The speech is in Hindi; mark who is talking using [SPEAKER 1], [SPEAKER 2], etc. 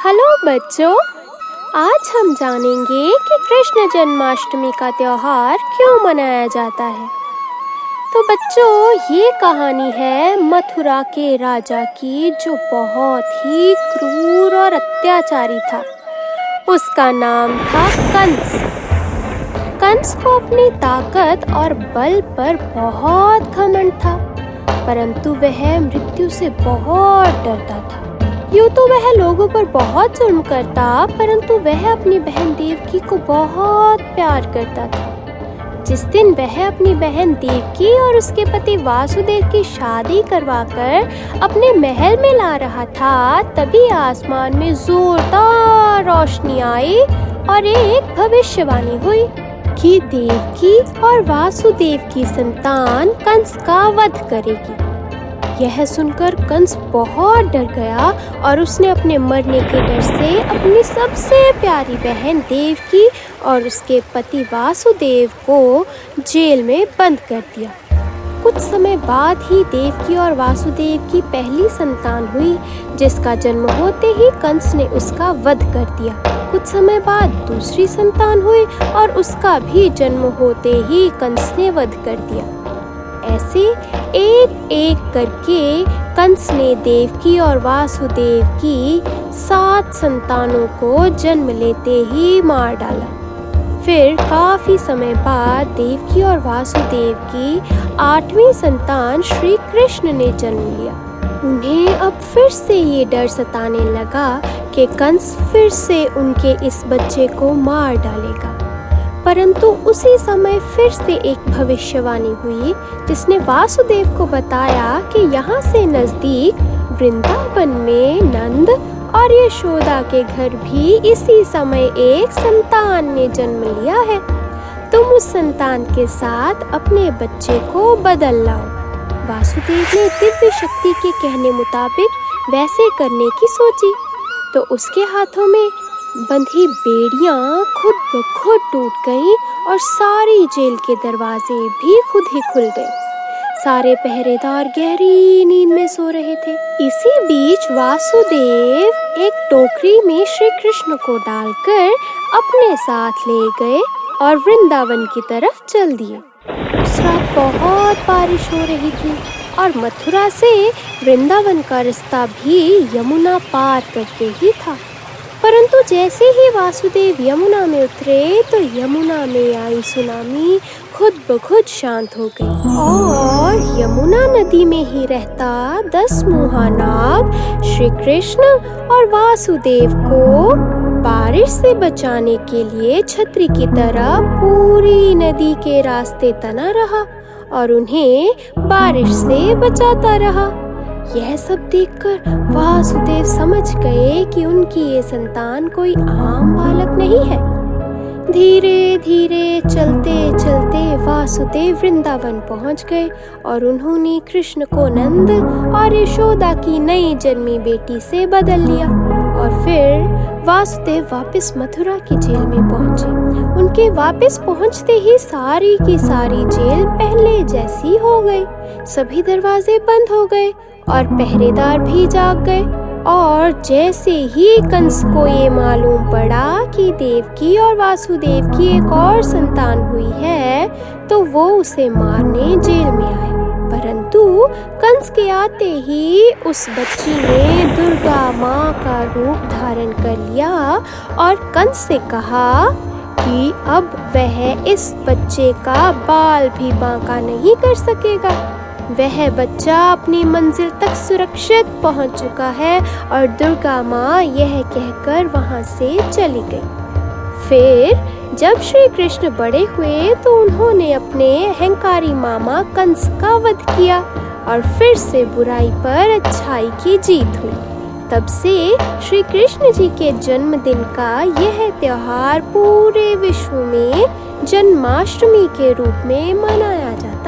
[SPEAKER 1] हेलो बच्चों, आज हम जानेंगे कि कृष्ण जन्माष्टमी का त्योहार क्यों मनाया जाता है। तो बच्चों, ये कहानी है मथुरा के राजा की जो बहुत ही क्रूर और अत्याचारी था। उसका नाम था कंस। कंस को अपनी ताकत और बल पर बहुत घमंड था, परंतु वह मृत्यु से बहुत डरता था। यूँ तो वह लोगों पर बहुत जुल्म करता, परंतु वह अपनी बहन देवकी को बहुत प्यार करता था। जिस दिन वह अपनी बहन देवकी और उसके पति वासुदेव की शादी करवाकर अपने महल में ला रहा था, तभी आसमान में जोरदार रोशनी आई और एक भविष्यवाणी हुई कि देवकी और वासुदेव की संतान कंस का वध करेगी। यह सुनकर कंस बहुत डर गया और उसने अपने मरने के डर से अपनी सबसे प्यारी बहन देवकी और उसके पति वासुदेव को जेल में बंद कर दिया। कुछ समय बाद ही देवकी और वासुदेव की पहली संतान हुई, जिसका जन्म होते ही कंस ने उसका वध कर दिया। कुछ समय बाद दूसरी संतान हुई और उसका भी जन्म होते ही कंस ने वध कर दिया। ऐसे एक एक करके कंस ने देवकी और वासुदेव की 7 संतानों को जन्म लेते ही मार डाला। फिर काफी समय बाद देवकी और वासुदेव की 8वीं संतान श्री कृष्ण ने जन्म लिया। उन्हें अब फिर से ये डर सताने लगा कि कंस फिर से उनके इस बच्चे को मार डालेगा। परंतु उसी समय फिर से एक भविष्यवाणी हुई, जिसने वासुदेव को बताया कि यहाँ से नजदीक वृंदावन में नंद और यशोदा के घर भी इसी समय एक संतान ने जन्म लिया है। तुम उस संतान के साथ अपने बच्चे को बदल लाओ। वासुदेव ने दिव्य शक्ति के कहने मुताबिक वैसे करने की सोची, तो उसके हाथों में बंधी बेड़ियां खुद ब खुद टूट गईं और सारी जेल के दरवाजे भी खुद ही खुल गए। सारे पहरेदार गहरी नींद में सो रहे थे। इसी बीच वासुदेव एक टोकरी में श्री कृष्ण को डालकर अपने साथ ले गए और वृंदावन की तरफ चल दिए। उस रात बहुत बारिश हो रही थी और मथुरा से वृंदावन का रास्ता भी यमुना पार करके ही था। परंतु जैसे ही वासुदेव यमुना में उतरे तो यमुना में आई सुनामी खुद ब खुद शांत हो गई और यमुना नदी में ही रहता 10 मुँहा नाग श्री कृष्ण और वासुदेव को बारिश से बचाने के लिए छतरी की तरह पूरी नदी के रास्ते तना रहा और उन्हें बारिश से बचाता रहा। यह सब देखकर वासुदेव समझ गए कि उनकी ये संतान कोई आम बालक नहीं है। धीरे धीरे चलते चलते वासुदेव वृंदावन पहुंच गए और उन्होंने कृष्ण को नंद और यशोदा की नई जन्मी बेटी से बदल लिया। और फिर वासुदेव वापस मथुरा की जेल में पहुंचे। उनके वापस पहुंचते ही सारी की सारी जेल पहले जैसी हो गई। सभी दरवाजे बंद हो गए और पहरेदार भी जाग गए। और जैसे ही कंस को ये मालूम पड़ा कि देवकी और वासुदेव की एक और संतान हुई है, तो वो उसे मारने जेल में आए। परंतु कंस के आते ही उस बच्ची ने दुर्गा माँ का रूप धारण कर लिया और कंस से कहा कि अब वह इस बच्चे का बाल भी बांका नहीं कर सकेगा। वह बच्चा अपनी मंजिल तक सुरक्षित पहुंच चुका है और दुर्गा माँ यह कहकर वहां से चली गई। फिर जब श्री कृष्ण बड़े हुए तो उन्होंने अपने अहंकारी मामा कंस का वध किया और फिर से बुराई पर अच्छाई की जीत हुई। तब से श्री कृष्ण जी के जन्मदिन का यह त्योहार पूरे विश्व में जन्माष्टमी के रूप में मनाया जाता है।